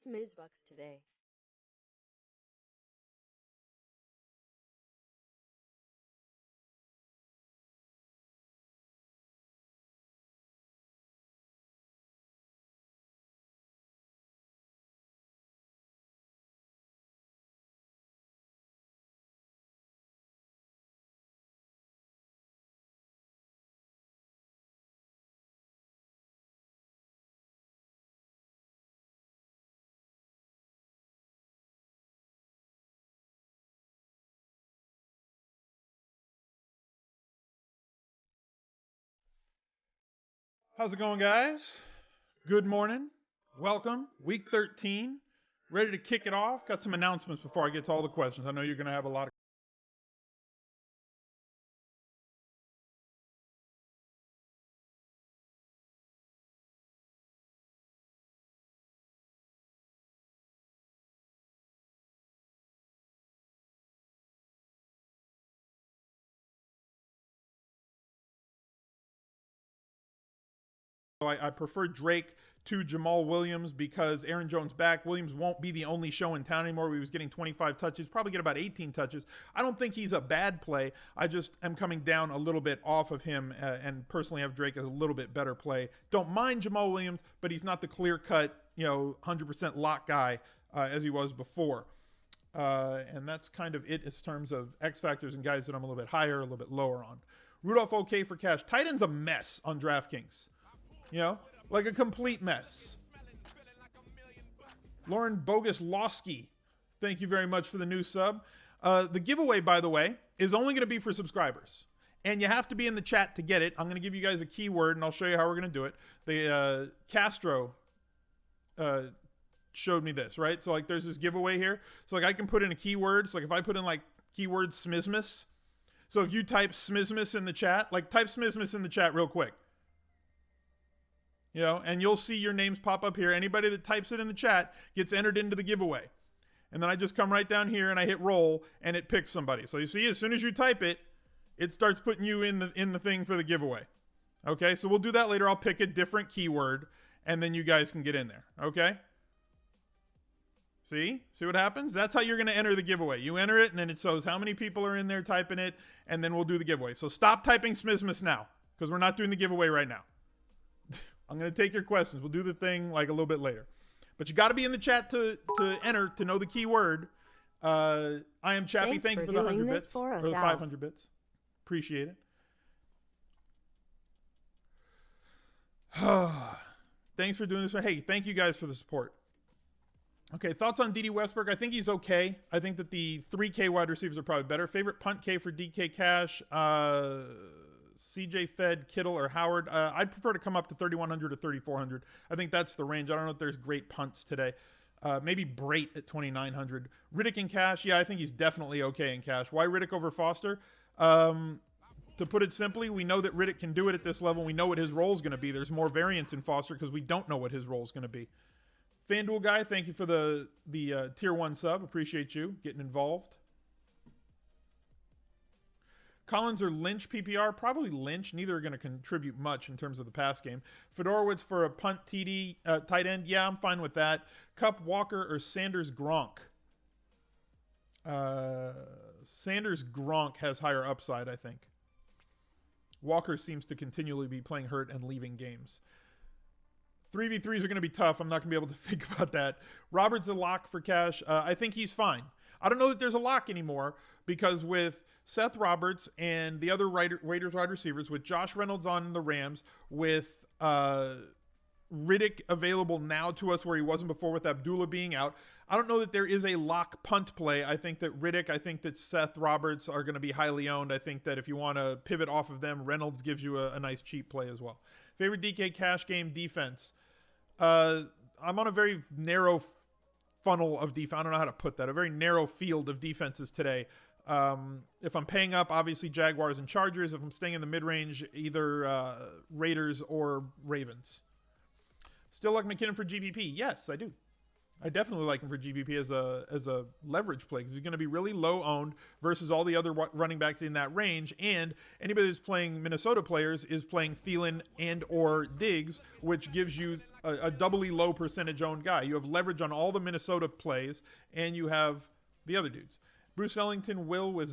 Mizbucks today. How's it going, guys? Good morning. Welcome. Week 13. Ready to kick it off. Got some announcements before I get to all the questions. I know you're going to have a lot of. I prefer Drake to Jamal Williams because Aaron Jones back. Williams won't be the only show in town anymore. He was getting 25 touches, probably get about 18 touches. I don't think he's a bad play. I just am coming down a little bit off of him and personally have Drake as a little bit better play. Don't mind Jamal Williams, but he's not the clear-cut, 100% lock guy as he was before. And that's kind of it in terms of X factors and guys that I'm a little bit higher, a little bit lower on. Rudolph OK for cash. Tight end's a mess on DraftKings. Like a complete mess. Lauren Boguslawski, thank you very much for the new sub. The giveaway, by the way, is only going to be for subscribers. And you have to be in the chat to get it. I'm going to give you guys a keyword, and I'll show you how we're going to do it. The Castro showed me this, right? So, there's this giveaway here. So, I can put in a keyword. So, if I put in, keyword Smizmus. So, if you type Smizmus in the chat, type Smizmus in the chat real quick. And you'll see your names pop up here. Anybody that types it in the chat gets entered into the giveaway. And then I just come right down here and I hit roll and it picks somebody. So you see, as soon as you type it, it starts putting you in the thing for the giveaway. Okay, so we'll do that later. I'll pick a different keyword and then you guys can get in there. Okay? See what happens? That's how you're going to enter the giveaway. You enter it and then it shows how many people are in there typing it, and then we'll do the giveaway. So stop typing Smizmus now because we're not doing the giveaway right now. I'm going to take your questions. We'll do the thing a little bit later. But you got to be in the chat to enter, to know the keyword. I am Chappie. Thank you for the 100 bits. Or the 500 bits. Appreciate it. Thanks for doing this. Hey, thank you guys for the support. Okay, thoughts on D.D. Westbrook? I think he's okay. I think that the 3K wide receivers are probably better. Favorite punt K for DK Cash? CJ Fed, Kittle, or Howard. I'd prefer to come up to 3,100 or 3,400. I think that's the range. I don't know if there's great punts today. Maybe Brait at 2,900. Riddick in cash. Yeah, I think he's definitely okay in cash. Why Riddick over Foster? To put it simply, we know that Riddick can do it at this level. We know what his role is going to be. There's more variance in Foster because we don't know what his role is going to be. FanDuel guy, thank you for the tier 1 sub. Appreciate you getting involved. Collins or Lynch PPR? Probably Lynch. Neither are going to contribute much in terms of the pass game. Fedorowicz for a punt TD tight end. Yeah, I'm fine with that. Cup, Walker, or Sanders Gronk? Sanders Gronk has higher upside, I think. Walker seems to continually be playing hurt and leaving games. 3v3s are going to be tough. I'm not going to be able to think about that. Robert's a lock for cash. I think he's fine. I don't know that there's a lock anymore because with Seth Roberts and the other Raiders wide receivers, with Josh Reynolds on the Rams, with Riddick available now to us where he wasn't before with Abdullah being out, I don't know that there is a lock punt play. I think that Riddick, I think that Seth Roberts are going to be highly owned. I think that if you want to pivot off of them, Reynolds gives you a nice cheap play as well. Favorite DK cash game defense? I'm on a very narrow funnel of defense. I don't know how to put that. A very narrow field of defenses today. If I'm paying up, obviously Jaguars and Chargers. If I'm staying in the mid-range, either Raiders or Ravens. Still like McKinnon for GPP? Yes, I do. I definitely like him for GPP as a leverage play because he's going to be really low owned versus all the other running backs in that range. And anybody who's playing Minnesota players is playing Thielen and or Diggs, which gives you a doubly low percentage owned guy. You have leverage on all the Minnesota plays, and you have the other dudes. Bruce Ellington will with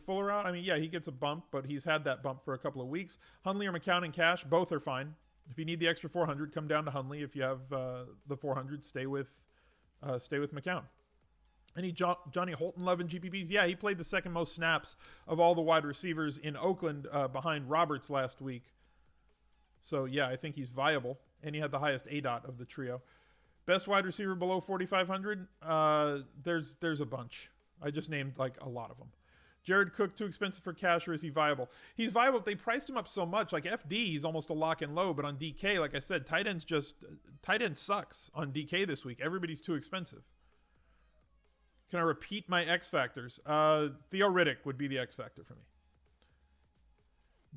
Fuller out. I mean, yeah, he gets a bump, but he's had that bump for a couple of weeks. Hundley or McCown and Cash, both are fine. If you need the extra 400, come down to Hundley. If you have the 400, stay with McCown. Any Johnny Holton love in GPPs? Yeah, he played the second most snaps of all the wide receivers in Oakland behind Roberts last week. So, yeah, I think he's viable. And he had the highest ADOT of the trio. Best wide receiver below 4,500? There's a bunch. I just named like a lot of them. Jared Cook, too expensive for cash, or is he viable? He's viable. They priced him up so much. Like FD, he's almost a lock and low. But on DK, like I said, tight end sucks on DK this week. Everybody's too expensive. Can I repeat my X factors? Theo Riddick would be the X factor for me.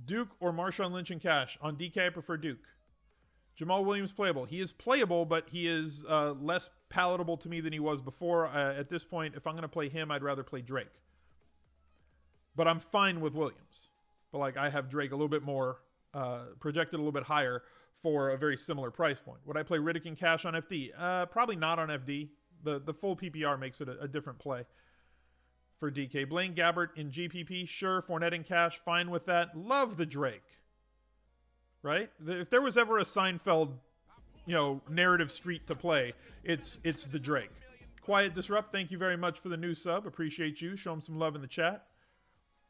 Duke or Marshawn Lynch and cash. On DK, I prefer Duke. Jamal Williams playable. He is playable, but he is less palatable to me than he was before. At this point, if I'm going to play him, I'd rather play Drake. But I'm fine with Williams. But like I have Drake a little bit more projected a little bit higher for a very similar price point. Would I play Riddick and cash on FD? Probably not on FD. The full PPR makes it a different play for DK. Blaine Gabbert in GPP, sure. Fournette and cash, fine with that. Love the Drake. Right? If there was ever a Seinfeld, narrative street to play, it's the Drake. Quiet Disrupt, thank you very much for the new sub. Appreciate you. Show him some love in the chat.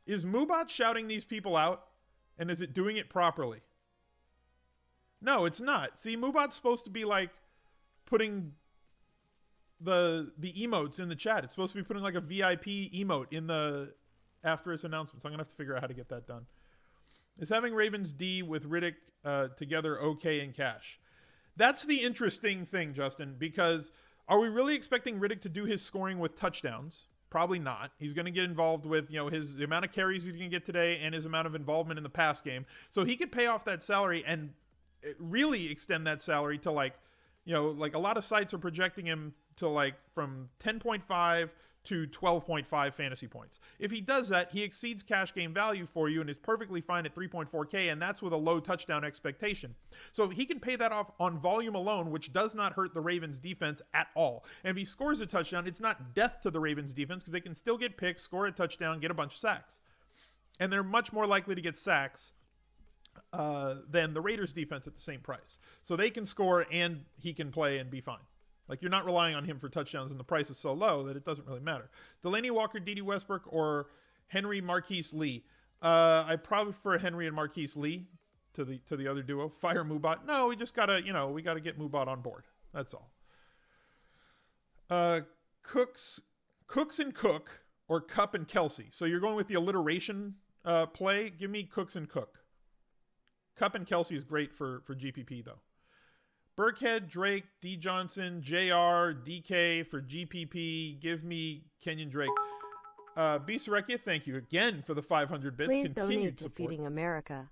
Is Mubot shouting these people out? And is it doing it properly? No, it's not. See, Mubot's supposed to be like putting the emotes in the chat. It's supposed to be putting like a VIP emote in the after his announcement. So I'm going to have to figure out how to get that done. Is having Ravens D with Riddick together okay in cash? That's the interesting thing, Justin, because are we really expecting Riddick to do his scoring with touchdowns? Probably not. He's going to get involved with, the amount of carries he's going to get today and his amount of involvement in the pass game. So he could pay off that salary and really extend that salary to like a lot of sites are projecting him to like from 10.5 to 12.5 fantasy points. If he does that, he exceeds cash game value for you and is perfectly fine at 3.4K, and that's with a low touchdown expectation. So he can pay that off on volume alone, which does not hurt the Ravens defense at all. And if he scores a touchdown, it's not death to the Ravens defense because they can still get picks, score a touchdown, get a bunch of sacks. And they're much more likely to get sacks than the Raiders defense at the same price. So they can score and he can play and be fine. Like, you're not relying on him for touchdowns, and the price is so low that it doesn't really matter. Delaney Walker, D.D. Westbrook, or Henry Marquise Lee? I probably prefer Henry and Marquise Lee to the other duo. Fire Mubot. No, we just gotta, we gotta get Mubot on board. That's all. Cooks and Cook, or Cup and Kelsey. So you're going with the alliteration play. Give me Cooks and Cook. Cup and Kelsey is great for GPP though. Burkhead, Drake, D. Johnson, JR, DK for GPP. Give me Kenyon Drake. B. Sarekia, thank you again for the 500 bits. Please Continued donate to support. Feeding America.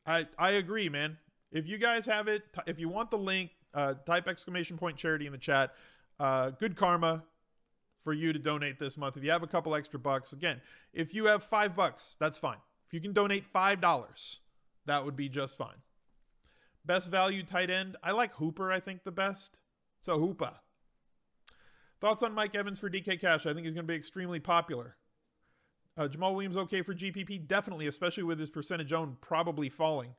I agree, man. If you guys have it, if you want the link, type ! charity in the chat. Good karma for you to donate this month. If you have a couple extra bucks, again, if you have $5, that's fine. If you can donate $5, that would be just fine. Best value tight end. I like Hooper, I think, the best. So Hooper. Thoughts on Mike Evans for DK Cash? I think he's going to be extremely popular. Jamal Williams okay for GPP? Definitely, especially with his percentage owned probably falling.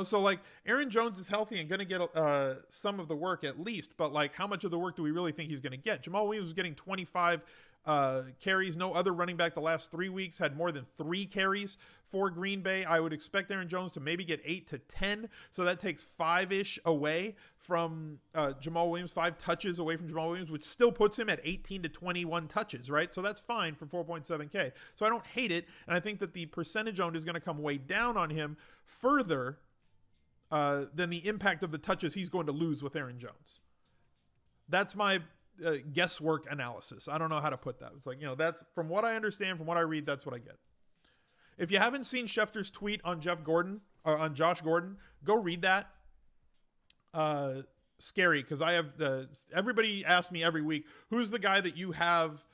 So like Aaron Jones is healthy and going to get some of the work at least, but like how much of the work do we really think he's going to get? Jamal Williams was getting 25 carries. No other running back the last 3 weeks had more than 3 carries for Green Bay. I would expect Aaron Jones to maybe get 8 to 10. So that takes 5-ish away from Jamal Williams, 5 touches away from Jamal Williams, which still puts him at 18 to 21 touches, right? So that's fine for 4.7K. So I don't hate it. And I think that the percentage owned is going to come way down on him further than the impact of the touches he's going to lose with Aaron Jones. That's my guesswork analysis. I don't know how to put that. It's like, that's from what I understand, from what I read, that's what I get. If you haven't seen Schefter's tweet on Josh Gordon, go read that. Scary, because I have everybody asks me every week, who's the guy that you have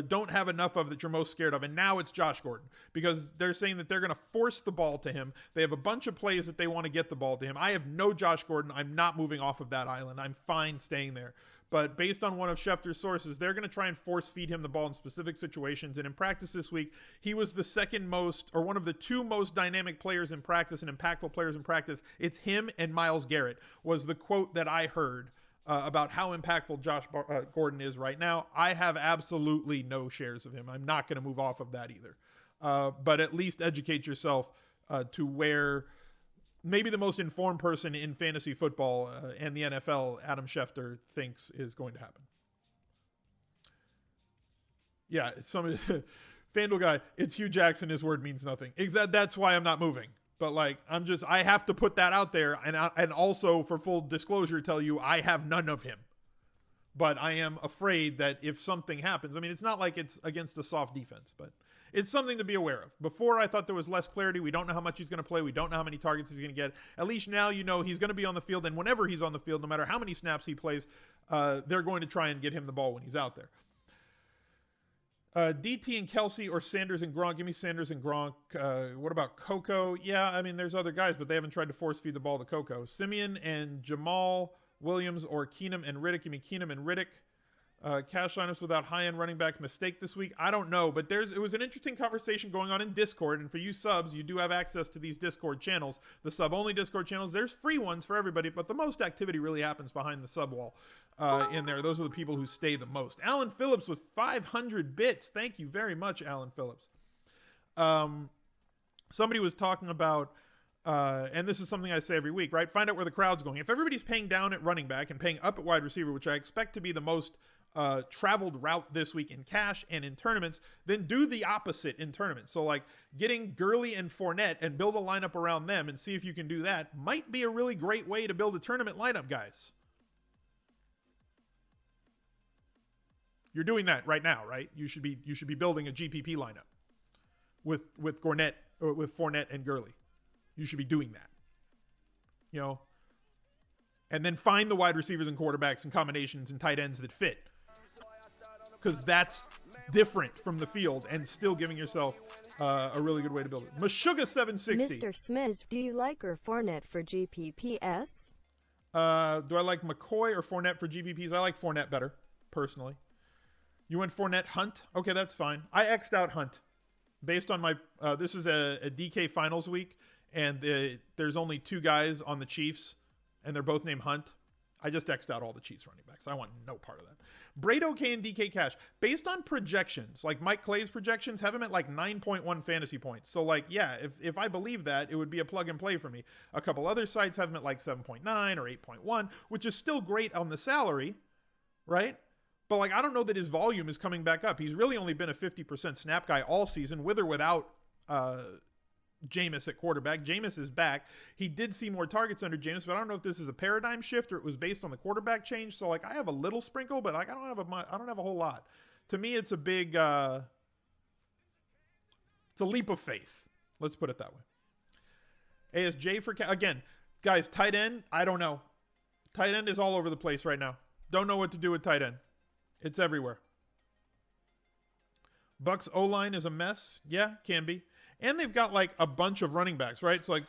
don't have enough of that you're most scared of. And now it's Josh Gordon, because they're saying that they're going to force the ball to him. They have a bunch of plays that they want to get the ball to him. I have no Josh Gordon. I'm not moving off of that island. I'm fine staying there. But based on one of Schefter's sources, they're going to try and force feed him the ball in specific situations. And in practice this week, he was the second most, or one of the two most dynamic players in practice and impactful players in practice. It's him and Myles Garrett, was the quote that I heard about how impactful Josh Gordon is right now. I have absolutely no shares of him. I'm not going to move off of that either. But at least educate yourself to where maybe the most informed person in fantasy football and the NFL, Adam Schefter, thinks is going to happen. Yeah, FanDuel guy, it's Hugh Jackson. His word means nothing. That's why I'm not moving. But like, I have to put that out there, and also for full disclosure, tell you I have none of him. But I am afraid that if something happens, I mean, it's not like it's against a soft defense, but it's something to be aware of. Before, I thought there was less clarity. We don't know how much he's going to play. We don't know how many targets he's going to get. At least now you know he's going to be on the field, and whenever he's on the field, no matter how many snaps he plays, they're going to try and get him the ball when he's out there. DT and Kelsey or Sanders and Gronk. Give me Sanders and Gronk. What about Coco? Yeah, I mean, there's other guys, but they haven't tried to force feed the ball to Coco. Simeon and Jamal Williams or Keenum and Riddick. Give me Keenum and Riddick. Cash lineups without high-end running back mistake this week. I don't know, but it was an interesting conversation going on in Discord, and for you subs, you do have access to these Discord channels, the sub-only Discord channels. There's free ones for everybody, but the most activity really happens behind the sub wall in there. Those are the people who stay the most. Alan Phillips with 500 bits. Thank you very much, Alan Phillips. Somebody was talking about, and this is something I say every week, right? Find out where the crowd's going. If everybody's paying down at running back and paying up at wide receiver, which I expect to be the most traveled route this week in cash and in tournaments, then do the opposite in tournaments. So like getting Gurley and Fournette and build a lineup around them and see if you can do that might be a really great way to build a tournament lineup, guys. You're doing that right now, right? You should be building a GPP lineup with Fournette and Gurley. You should be doing that. You know, and then find the wide receivers and quarterbacks and combinations and tight ends that fit. Because that's different from the field and still giving yourself a really good way to build it. Meshuggah 760. Mr. Smiz, do you like or Fournette for GPPs? Do I like McCoy or Fournette for GPPs? I like Fournette better, personally. You went Fournette Hunt? Okay, that's fine. I X'd out Hunt. Based on my, this is a DK finals week, and there's only two guys on the Chiefs, and they're both named Hunt. I just X'd out all the Chiefs running backs. I want no part of that. Brado K and DK Cash. Based on projections, like Mike Clay's projections, have him at like 9.1 fantasy points. So like, yeah, if I believe that, it would be a plug and play for me. A couple other sites have him at like 7.9 or 8.1, which is still great on the salary, right? But like, I don't know that his volume is coming back up. He's really only been a 50% snap guy all season, with or without Jameis at quarterback. Jameis is back. He did see more targets under Jameis, but I don't know if this is a paradigm shift or it was based on the quarterback change. So like, I have a little sprinkle, but like, I don't have a whole lot. To me, it's a big, it's a leap of faith. Let's put it that way. ASJ for again, guys, tight end. I don't know. Tight end is all over the place right now. Don't know what to do with tight end. It's everywhere. Bucks O-line is a mess. Yeah, can be. And they've got like a bunch of running backs, right? So like,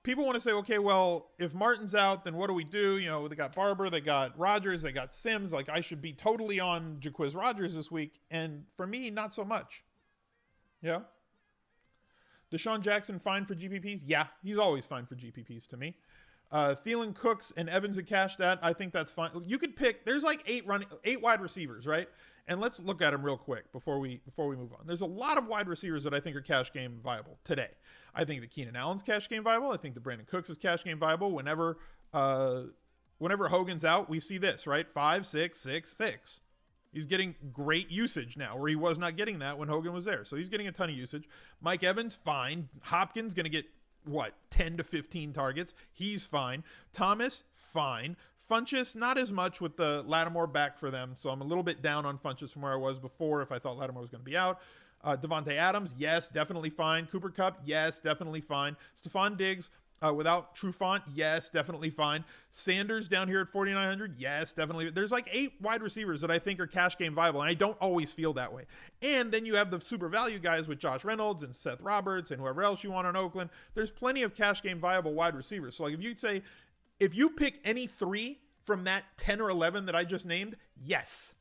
people want to say, okay, well, if Martin's out, then what do we do? You know, they got Barber, they got Rodgers, they got Sims. Like, I should be totally on Jaquiz Rodgers this week. And for me, not so much. Yeah. Deshaun Jackson fine for GPPs? Yeah, he's always fine for GPPs to me. Thielen, Cooks, and Evans and Cash, that I think that's fine. You could pick. There's like eight wide receivers, right? And let's look at them real quick before we move on. There's a lot of wide receivers that I think are cash game viable today. I think that Keenan Allen's cash game viable. I think that Brandon Cooks is cash game viable. Whenever Hogan's out, we see this, right? 5, 6, 6, 6. He's getting great usage now, where he was not getting that when Hogan was there. So he's getting a ton of usage. Mike Evans, fine. Hopkins going to get 10 to 15 targets. He's fine. Thomas, fine. Funchess, not as much with the Lattimore back for them, so I'm a little bit down on Funchess from where I was before if I thought Lattimore was going to be out. Devontae Adams, yes, definitely fine. Cooper Kupp, yes, definitely fine. Stephon Diggs, Without Trufant, yes, definitely fine. Sanders down here at 4,900, yes, definitely. There's like 8 wide receivers that I think are cash game viable, and I don't always feel that way. And then you have the super value guys with Josh Reynolds and Seth Roberts and whoever else you want on Oakland. There's plenty of cash game viable wide receivers. So like if you pick any 3 from that 10 or 11 that I just named, yes.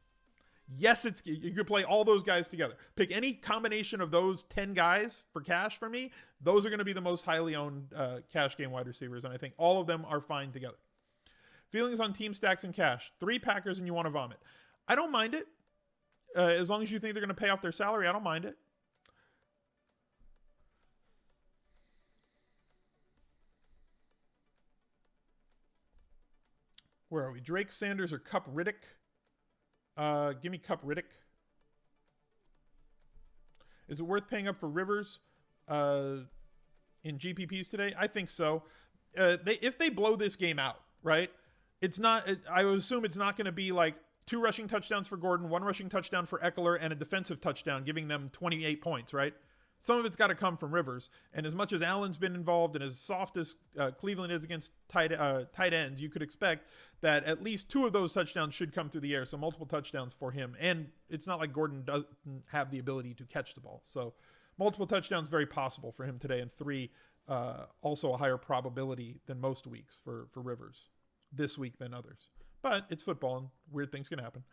Yes, you could play all those guys together. Pick any combination of those 10 guys for cash for me. Those are going to be the most highly owned cash game wide receivers, and I think all of them are fine together. Feelings on team stacks and cash. 3 Packers and you want to vomit. I don't mind it. As long as you think they're going to pay off their salary, I don't mind it. Where are we? Drake, Sanders, or Cup Riddick? Give me Cup Riddick. Is it worth paying up for Rivers in GPPs today? I think so. If they blow this game out, right? I would assume it's not going to be like 2 rushing touchdowns for Gordon, 1 rushing touchdown for Eckler, and a defensive touchdown, giving them 28 points, right? Some of it's got to come from Rivers. And as much as Allen's been involved and as soft as Cleveland is against tight ends, you could expect that at least 2 of those touchdowns should come through the air. So multiple touchdowns for him. And it's not like Gordon doesn't have the ability to catch the ball. So multiple touchdowns, very possible for him today. And 3, also a higher probability than most weeks for Rivers this week than others. But it's football and weird things can happen.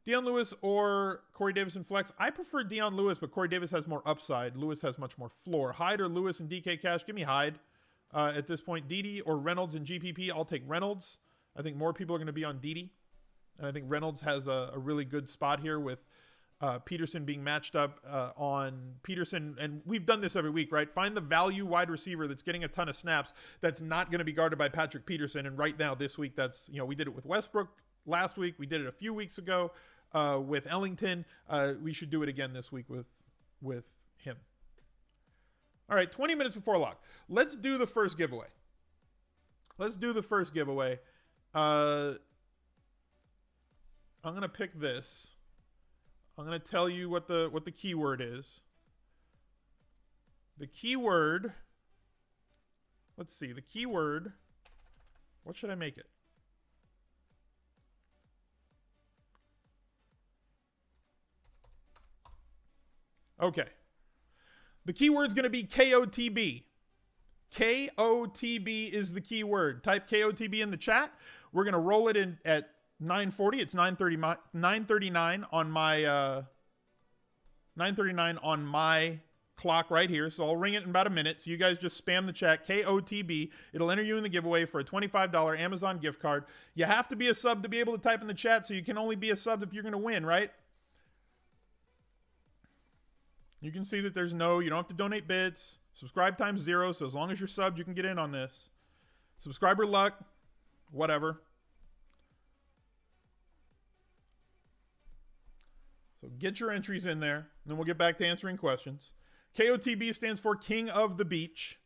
Deion Lewis or Corey Davis in flex. I prefer Deion Lewis, but Corey Davis has more upside. Lewis has much more floor. Hyde or Lewis in DK cash? Give me Hyde at this point. Dede or Reynolds in GPP? I'll take Reynolds. I think more people are going to be on Dede. And I think Reynolds has a really good spot here with Peterson being matched up on Peterson. And we've done this every week, right? Find the value wide receiver that's getting a ton of snaps that's not going to be guarded by Patrick Peterson. And right now, this week, we did it with Westbrook last week. We did it a few weeks ago with Ellington. We should do it again this week with him. All right, 20 minutes before lock. Let's do the first giveaway. I'm going to pick this. I'm going to tell you what the keyword is. The keyword, let's see, the keyword, what should I make it? Okay. The keyword's going to be KOTB. KOTB is the keyword. Type KOTB in the chat. We're going to roll it in at 9:40. It's 9:39 on my 9:39 on my clock right here. So I'll ring it in about a minute. So you guys just spam the chat KOTB. It'll enter you in the giveaway for a $25 Amazon gift card. You have to be a sub to be able to type in the chat, so you can only be a sub if you're going to win, right? You can see that you don't have to donate bits. Subscribe times 0. So as long as you're subbed, you can get in on this. Subscriber luck, whatever. So get your entries in there, and then we'll get back to answering questions. KOTB stands for King of the Beach.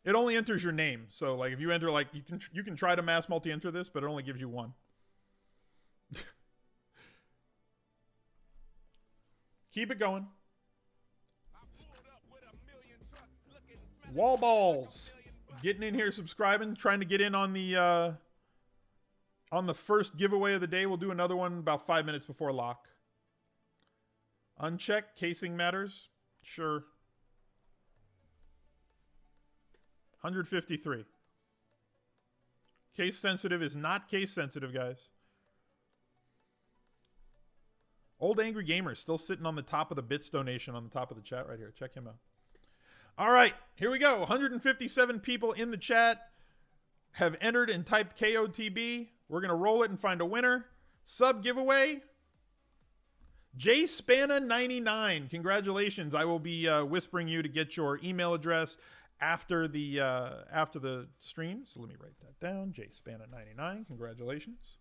It only enters your name. So like if you enter, like you can try to mass multi-enter this, but it only gives you 1. Keep it going. Wall balls. Getting in here, subscribing, trying to get in on the first giveaway of the day. We'll do another one about 5 minutes before lock. Unchecked. Casing matters. Sure. 153. Case sensitive is not case sensitive, guys. Old Angry Gamer still sitting on the top of the bits donation on the top of the chat right here. Check him out. All right, here we go. 157 people in the chat have entered and typed KOTB. We're going to roll it and find a winner. Sub giveaway. J Spana 99. Congratulations. I will be whispering you to get your email address after the stream. So let me write that down. J Spana 99. Congratulations.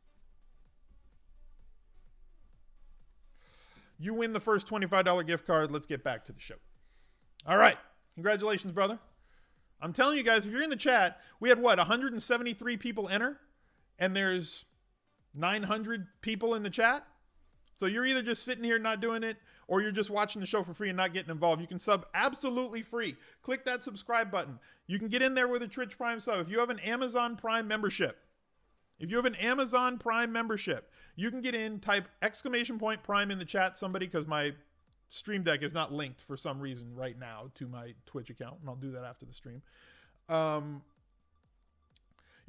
You win the first $25 gift card. Let's get back to the show. All right. Congratulations, brother. I'm telling you guys, if you're in the chat, we had 173 people enter, and there's 900 people in the chat. So you're either just sitting here not doing it, or you're just watching the show for free and not getting involved. You can sub absolutely free. Click that subscribe button. You can get in there with a Twitch Prime sub. If you have an Amazon Prime membership, you can get in, type !Prime in the chat, somebody, because my Stream Deck is not linked for some reason right now to my Twitch account, and I'll do that after the stream.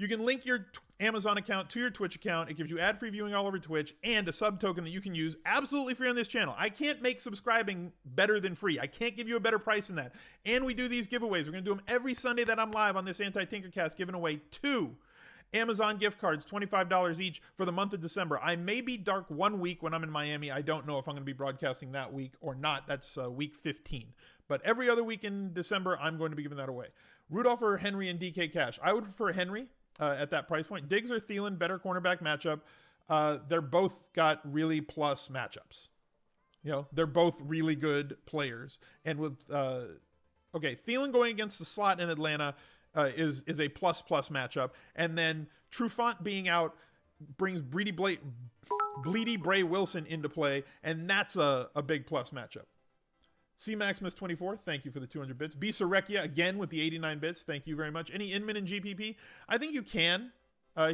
You can link your Amazon account to your Twitch account. It gives you ad-free viewing all over Twitch and a sub token that you can use absolutely free on this channel. I can't make subscribing better than free. I can't give you a better price than that. And we do these giveaways. We're going to do them every Sunday that I'm live on this Anti-Tinkercast, giving away 2 Amazon gift cards, $25 each for the month of December. I may be dark one week when I'm in Miami. I don't know if I'm going to be broadcasting that week or not. That's week 15. But every other week in December, I'm going to be giving that away. Rudolph or Henry and DK Cash. I would prefer Henry. At that price point. Diggs or Thielen, better cornerback matchup. They're both got really plus matchups. You know, they're both really good players. And with, Thielen going against the slot in Atlanta is a plus matchup. And then Trufant being out brings Bleedy Bray Wilson into play, and that's a big plus matchup. C Maximus 24, thank you for the 200 bits. B Sarekia again with the 89 bits, thank you very much. Any Inman in GPP? I think you can.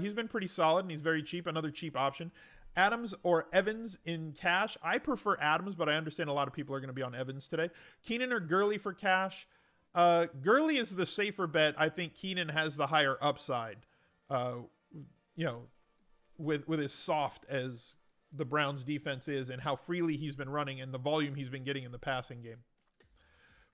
He's been pretty solid and he's very cheap. Another cheap option. Adams or Evans in cash? I prefer Adams, but I understand a lot of people are going to be on Evans today. Keenan or Gurley for cash? Gurley is the safer bet. I think Keenan has the higher upside. With as soft as the Browns defense is and how freely he's been running and the volume he's been getting in the passing game.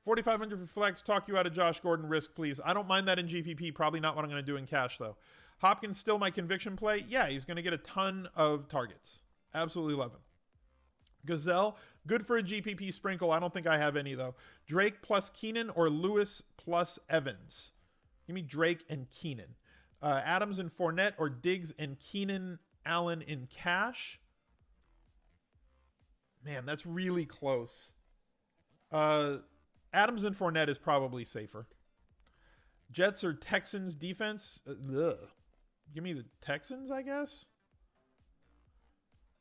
4,500 for flex. Talk you out of Josh Gordon. Risk, please. I don't mind that in GPP. Probably not what I'm going to do in cash, though. Hopkins still my conviction play. Yeah, he's going to get a ton of targets. Absolutely love him. Gazelle, good for a GPP sprinkle. I don't think I have any, though. Drake plus Keenan or Lewis plus Evans? Give me Drake and Keenan. Adams and Fournette or Diggs and Keenan Allen in cash? Man, that's really close. Adams and Fournette is probably safer. Jets or Texans defense? Give me the Texans, I guess.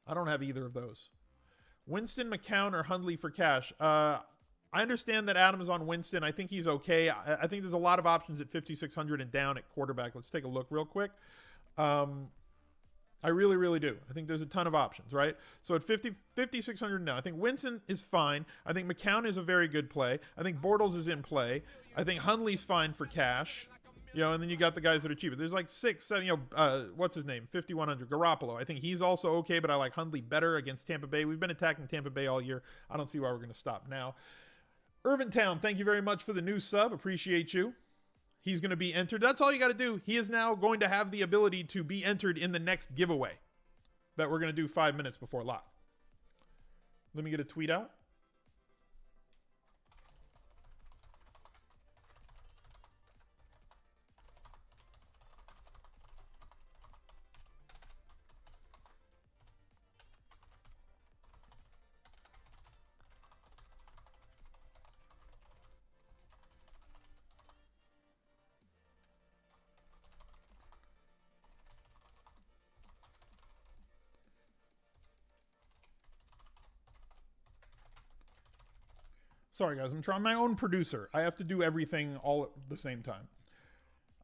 I don't have either of those. Winston, McCown, or Hundley for cash? I understand that Adams is on Winston. I think he's okay. I think there's a lot of options at 5,600 and down at quarterback. Let's take a look real quick. I really, really do. I think there's a ton of options, right? So at 5,600 now, I think Winston is fine. I think McCown is a very good play. I think Bortles is in play. I think Hundley's fine for cash. And then you got the guys that are cheaper. There's like 6, 7, what's his name? 5,100. Garoppolo. I think he's also okay, but I like Hundley better against Tampa Bay. We've been attacking Tampa Bay all year. I don't see why we're going to stop now. Irvintown, thank you very much for the new sub. Appreciate you. He's going to be entered. That's all you got to do. He is now going to have the ability to be entered in the next giveaway that we're going to do 5 minutes before lock. Let me get a tweet out. Sorry, guys. I'm trying my own producer. I have to do everything all at the same time.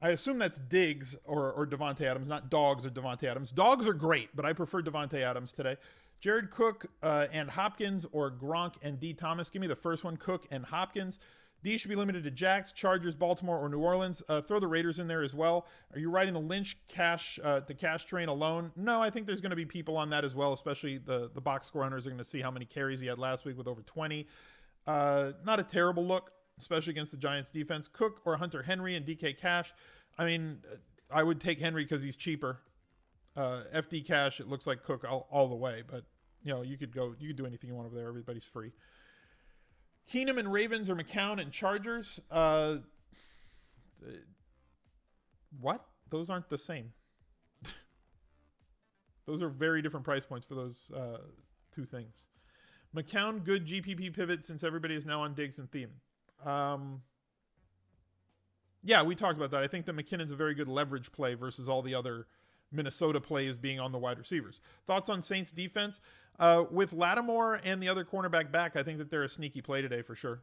I assume that's Diggs or Devontae Adams, not Dogs or Devontae Adams. Dogs are great, but I prefer Devontae Adams today. Jared Cook and Hopkins or Gronk and D. Thomas. Give me the first one, Cook and Hopkins. D should be limited to Jacks, Chargers, Baltimore, or New Orleans. Throw the Raiders in there as well. Are you riding the Lynch cash train alone? No, I think there's going to be people on that as well, especially the box score hunters are going to see how many carries he had last week with over 20. Not a terrible look, especially against the Giants defense. Cook or Hunter Henry and DK Cash. I mean, I would take Henry because he's cheaper. FD Cash, it looks like Cook all the way, but you could do anything you want over there. Everybody's free. Keenum and Ravens or McCown and Chargers. What? Those aren't the same. Those are very different price points for those two things. McCown, good GPP pivot since everybody is now on Diggs and Thielen. Yeah, we talked about that. I think that McKinnon's a very good leverage play versus all the other Minnesota plays being on the wide receivers. Thoughts on Saints defense? With Lattimore and the other cornerback back, I think that they're a sneaky play today for sure.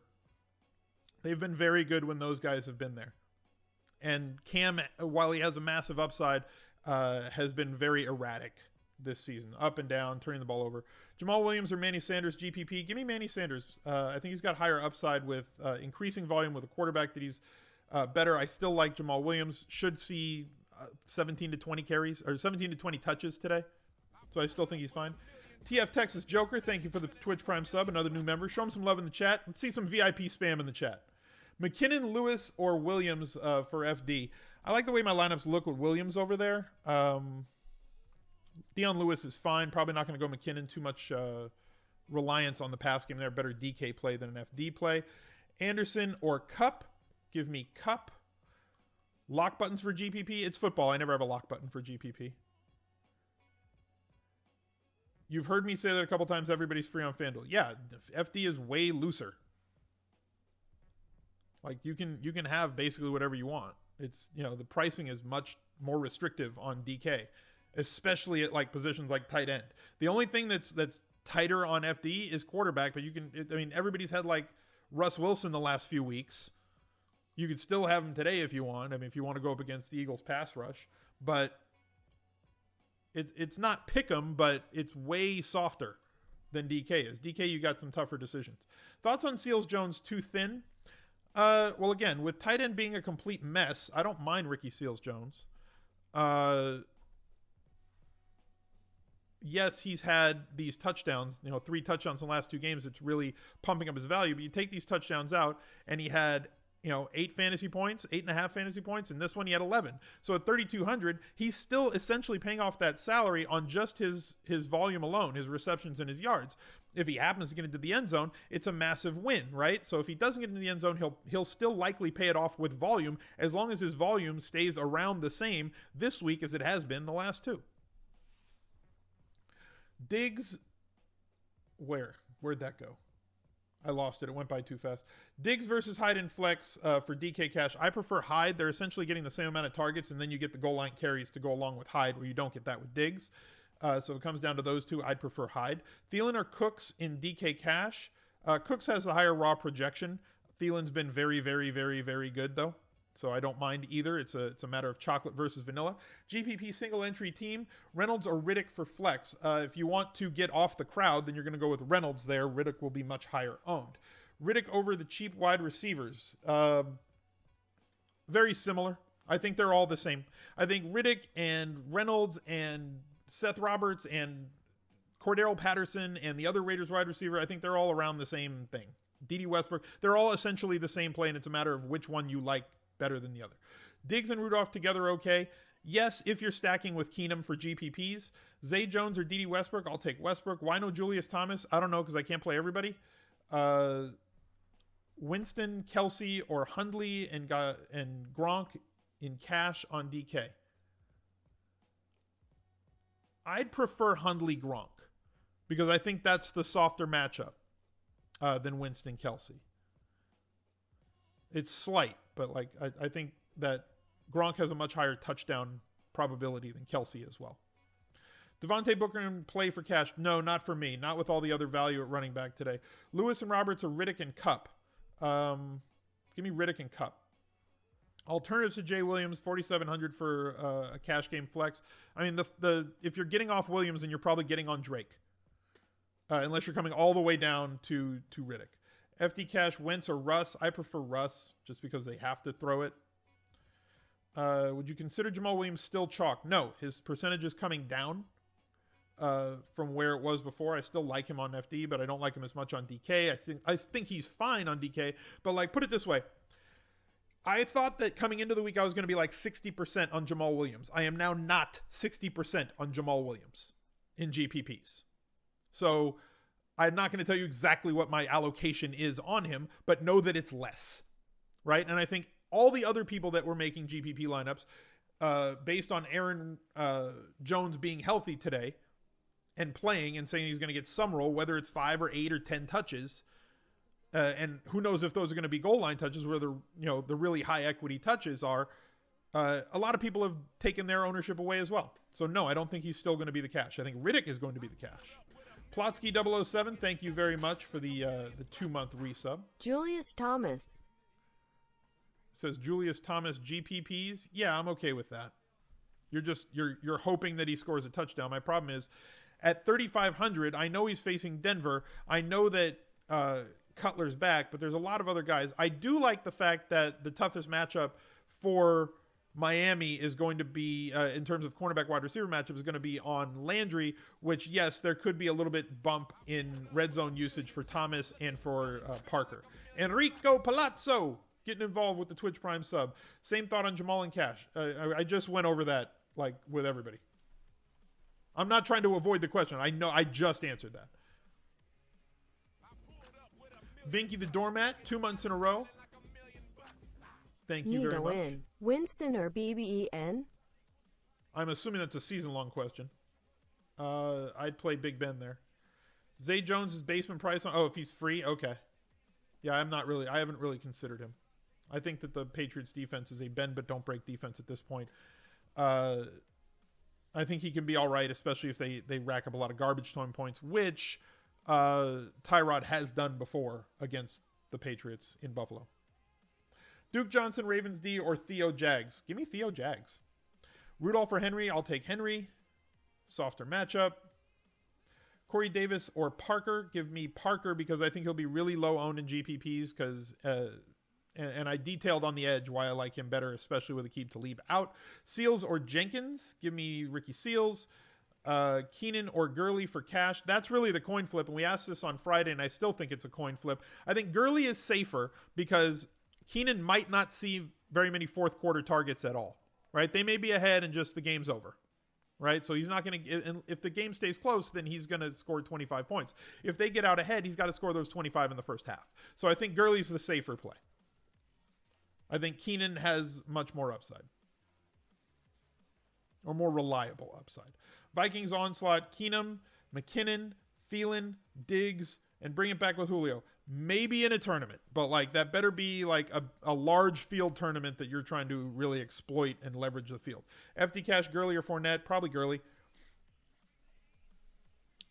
They've been very good when those guys have been there. And Cam, while he has a massive upside, has been very erratic this season. Up and down, turning the ball over. Jamal Williams or Manny Sanders, GPP? Give me Manny Sanders. I think he's got higher upside with increasing volume with a quarterback that he's better. I still like Jamal Williams. Should see 17 to 20 carries, or 17 to 20 touches today. So I still think he's fine. TF Texas Joker, thank you for the Twitch Prime sub. Another new member. Show him some love in the chat. Let's see some VIP spam in the chat. McKinnon, Lewis, or Williams for FD. I like the way my lineups look with Williams over there. Dion Lewis is fine. Probably not going to go McKinnon. Too much reliance on the pass game there. Better DK play than an FD play. Anderson or Cup. Give me Cup. Lock buttons for GPP. It's football. I never have a lock button for GPP. You've heard me say that a couple times. Everybody's free on FanDuel. Yeah, FD is way looser. Like you can have basically whatever you want. It's, the pricing is much more restrictive on DK, especially at like positions like tight end. The only thing that's tighter on FD is quarterback, but everybody's had like Russ Wilson the last few weeks. You could still have him today if you want. If you want to go up against the Eagles pass rush, but it's not pick 'em, but it's way softer than DK is. DK, you got some tougher decisions. Thoughts on Seals Jones? Too thin? Well, again, with tight end being a complete mess, I don't mind Ricky Seals Jones. Yes, he's had these touchdowns, 3 touchdowns in the last 2 games. It's really pumping up his value, but you take these touchdowns out and he had 8 fantasy points, 8.5 fantasy points, and this one he had 11. So at 3,200, he's still essentially paying off that salary on just his volume alone, his receptions and his yards. If he happens to get into the end zone, it's a massive win, right? So if he doesn't get into the end zone, he'll still likely pay it off with volume, as long as his volume stays around the same this week as it has been the last 2. Diggs, where'd that go? I lost it. It went by too fast. Diggs versus Hyde and Flex for DK Cash. I prefer Hyde. They're essentially getting the same amount of targets, and then you get the goal line carries to go along with Hyde, where you don't get that with Diggs. So it comes down to those two. I'd prefer Hyde. Thielen or Cooks in DK Cash. Cooks has the higher raw projection. Thielen's been very, very, very, very good, though. So I don't mind either. It's a matter of chocolate versus vanilla. GPP single entry team, Reynolds or Riddick for flex. If you want to get off the crowd, then you're going to go with Reynolds there. Riddick will be much higher owned. Riddick over the cheap wide receivers. Very similar. I think they're all the same. I think Riddick and Reynolds and Seth Roberts and Cordero Patterson and the other Raiders wide receiver, I think they're all around the same thing. D.D. Westbrook, they're all essentially the same play, and it's a matter of which one you like better than the other. Diggs and Rudolph together, okay. Yes, if you're stacking with Keenum for GPPs. Zay Jones or D.D. Westbrook, I'll take Westbrook. Why no Julius Thomas? I don't know, because I can't play everybody. Winston, Kelsey, or Hundley and Gronk in cash on DK. I'd prefer Hundley Gronk, because I think that's the softer matchup than Winston Kelsey. It's slight, but I think that Gronk has a much higher touchdown probability than Kelsey as well. Devontae Booker in play for cash? No, not for me. Not with all the other value at running back today. Lewis and Roberts or Riddick and Cup? Give me Riddick and Cup. Alternatives to Jay Williams, 4,700 for a cash game flex. I mean, if you're getting off Williams, then you're probably getting on Drake, unless you're coming all the way down to Riddick. FD Cash, Wentz or Russ? I prefer Russ just because they have to throw it. Would you consider Jamal Williams still chalk? No, his percentage is coming down from where it was before. I still like him on FD, but I don't like him as much on DK. I think he's fine on DK, but put it this way. I thought that coming into the week I was going to be 60% on Jamal Williams. I am now not 60% on Jamal Williams in GPPs. So I'm not going to tell you exactly what my allocation is on him, but know that it's less, right? And I think all the other people that were making GPP lineups based on Aaron Jones being healthy today and playing and saying he's going to get some role, whether it's 5 or 8 or 10 touches, and who knows if those are going to be goal line touches where the really high equity touches are. A lot of people have taken their ownership away as well. So no, I don't think he's still going to be the cash. I think Riddick is going to be the cash. Plotsky007, thank you very much for the 2-month resub. Julius Thomas Says Julius Thomas GPPs. Yeah, I'm okay with that. You're hoping that he scores a touchdown. My problem is at 3,500, I know he's facing Denver. I know that Cutler's back, but there's a lot of other guys. I do like the fact that the toughest matchup for Miami is going to be, in terms of cornerback wide receiver matchup, is going to be on Landry, which, yes, there could be a little bit bump in red zone usage for Thomas and for Parker. Enrico Palazzo getting involved with the Twitch Prime sub. Same thought on Jamal and Cash. I just went over that like with everybody. I'm not trying to avoid the question. I know I just answered that. Binky the Doormat, 2 months in a row. Thank you very much. Win. Winston or BBEN? I'm assuming that's a season-long question. I'd play Big Ben there. Zay Jones' basement price on... Oh, if he's free? Okay. Yeah, I haven't really considered him. I think that the Patriots defense is a bend but don't break defense at this point. I think he can be all right, especially if they rack up a lot of garbage time points, which Tyrod has done before against the Patriots in Buffalo. Duke Johnson, Ravens D, or Theo Jags? Give me Theo Jags. Rudolph or Henry? I'll take Henry. Softer matchup. Corey Davis or Parker? Give me Parker because I think he'll be really low owned in GPPs because, and I detailed on the edge why I like him better, especially with Aqib Talib out. Seals or Jenkins? Give me Ricky Seals. Keenan or Gurley for cash? That's really the coin flip, and we asked this on Friday, and I still think it's a coin flip. I think Gurley is safer because Keenan might not see very many fourth quarter targets at all, right? They may be ahead and just the game's over, right? So he's not going to, if the game stays close, then he's going to score 25 points. If they get out ahead, he's got to score those 25 in the first half. So I think Gurley's the safer play. I think Keenan has much more upside, or more reliable upside. Vikings onslaught, Keenum, McKinnon, Thielen, Diggs, and bring it back with Julio. Maybe in a tournament, but like that better be like a large field tournament that you're trying to really exploit and leverage the field. FD Cash, Gurley, or Fournette? Probably Gurley.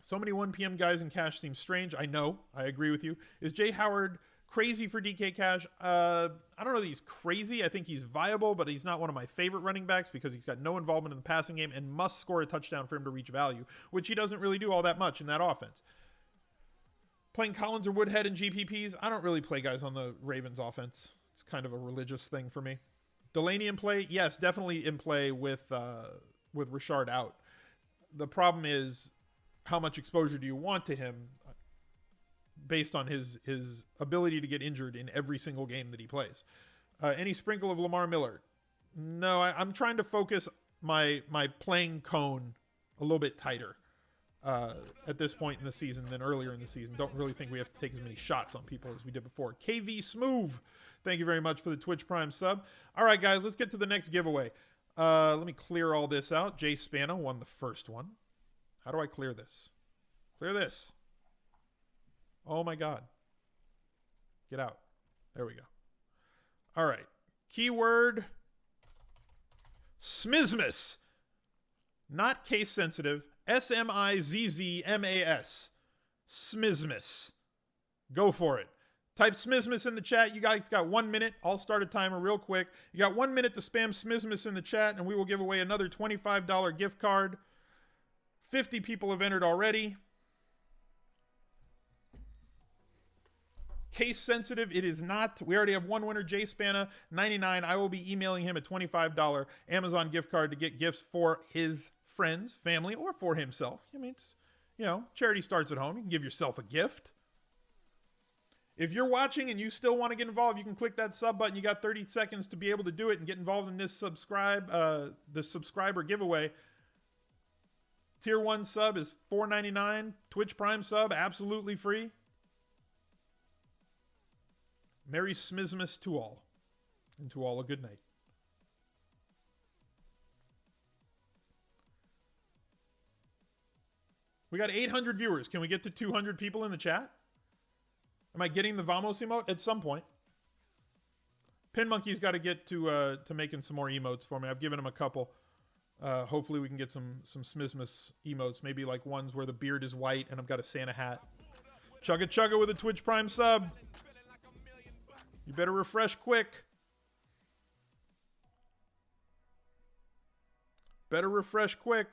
So many 1 p.m. guys in cash seems strange. I know. I agree with you. Is Jay Howard crazy for DK Cash? I don't know that he's crazy. I think he's viable, but he's not one of my favorite running backs because he's got no involvement in the passing game and must score a touchdown for him to reach value, which he doesn't really do all that much in that offense. Playing Collins or Woodhead in GPPs? I don't really play guys on the Ravens offense. It's kind of a religious thing for me. Delaney in play? Yes, definitely in play with Rashard out. The problem is how much exposure do you want to him based on his ability to get injured in every single game that he plays. Any sprinkle of Lamar Miller? No, I'm trying to focus my playing cone a little bit tighter at this point in the season than earlier in the season. Don't really think we have to take as many shots on people as we did before. KV Smooth, thank you very much for the Twitch Prime sub. All right, guys, let's get to the next giveaway. Let me clear all this out. Jay Spano won the first one. How do I clear this? Clear this. Oh, my God. Get out. There we go. All right. Keyword Smizmas. Not case sensitive. Smizzmas. Smizmas. Go for it. Type Smizmas in the chat. You guys got 1 minute. I'll start a timer real quick. You got 1 minute to spam Smizmas in the chat, and we will give away another $25 gift card. 50 people have entered already. Case sensitive, it is not. We already have one winner, Jay Spana, 99. I will be emailing him a $25 Amazon gift card to get gifts for his friends, family, or for himself. I mean, it's, you know, charity starts at home. You can give yourself a gift. If you're watching and you still want to get involved, you can click that sub button. You got 30 seconds to be able to do it and get involved in this subscriber giveaway. Tier 1 sub is $4.99. Twitch Prime sub, absolutely free. Merry Smizmas to all, and to all a good night. We got 800 viewers. Can we get to 200 people in the chat? Am I getting the Vamos emote at some point? Pin Monkey's got to get to making some more emotes for me. I've given him a couple. Hopefully we can get some Smizmas emotes. Maybe like ones where the beard is white and I've got a Santa hat. Chugga Chugga with a Twitch Prime sub. You better refresh quick. Better refresh quick.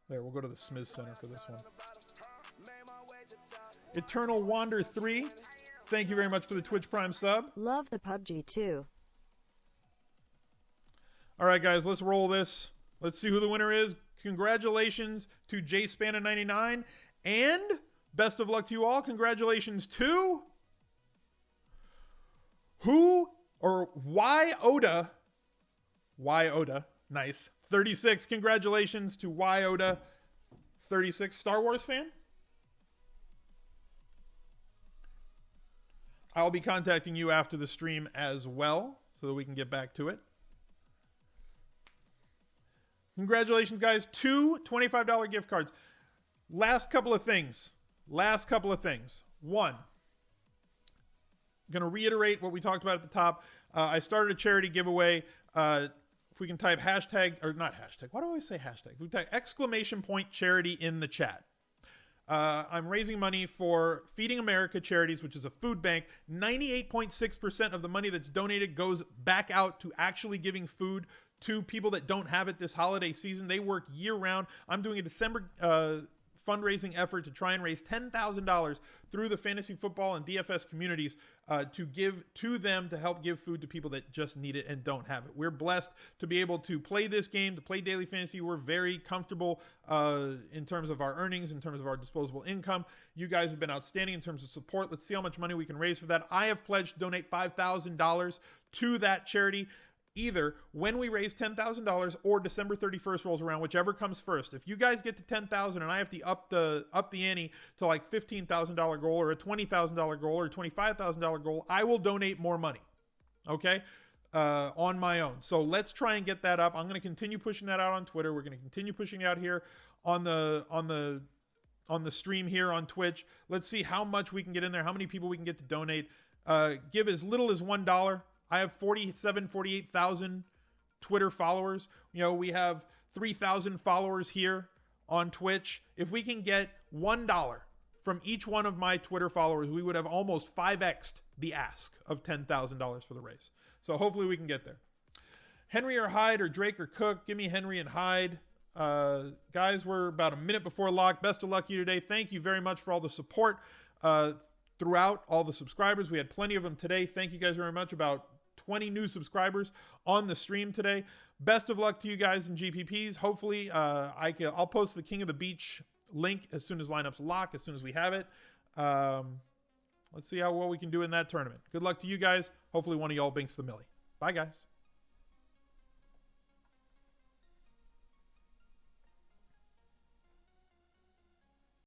There, we'll go to the Smiz Center for this one. Eternal Wander 3. Thank you very much for the Twitch Prime sub. Love the PUBG too. All right, guys, let's roll this. Let's see who the winner is. Congratulations to JSpanna99. And best of luck to you all. Congratulations to Oda. Nice. 36. Congratulations to Oda 36. Star Wars fan? I'll be contacting you after the stream as well so that we can get back to it. Congratulations, guys. 2 $25 gift cards. Last couple of things. One, I'm going to reiterate what we talked about at the top. I started a charity giveaway. If we can type hashtag, or not hashtag. Why do I always say hashtag? If we type !charity in the chat. I'm raising money for Feeding America Charities, which is a food bank. 98.6% of the money that's donated goes back out to actually giving food to people that don't have it this holiday season. They work year-round. I'm doing a December fundraising effort to try and raise $10,000 through the fantasy football and DFS communities to give to them to help give food to people that just need it and don't have it. We're blessed to be able to play this game, to play daily fantasy. We're very comfortable in terms of our earnings, in terms of our disposable income. You guys have been outstanding in terms of support. Let's see how much money we can raise for that. I have pledged to donate $5,000 to that charity, either when we raise $10,000 or December 31st rolls around, whichever comes first. If you guys get to $10,000 and I have to up the ante to like $15,000 goal or a $20,000 goal or a $25,000 goal, I will donate more money. Okay? On my own. So let's try and get that up. I'm going to continue pushing that out on Twitter. We're going to continue pushing it out here on the stream here on Twitch. Let's see how much we can get in there, how many people we can get to donate. Give as little as $1. I have 48,000 Twitter followers. You know, we have 3,000 followers here on Twitch. If we can get $1 from each one of my Twitter followers, we would have almost 5x'd the ask of $10,000 for the race. So hopefully we can get there. Henry or Hyde or Drake or Cook. Give me Henry and Hyde. Guys, we're about a minute before lock. Best of luck to you today. Thank you very much for all the support throughout, all the subscribers. We had plenty of them today. Thank you guys very much. About 20 new subscribers on the stream today. Best of luck to you guys in GPPs. Hopefully, I'll post the King of the Beach link as soon as lineups lock, as soon as we have it. Let's see how well we can do in that tournament. Good luck to you guys. Hopefully one of y'all binks the millie. Bye, guys.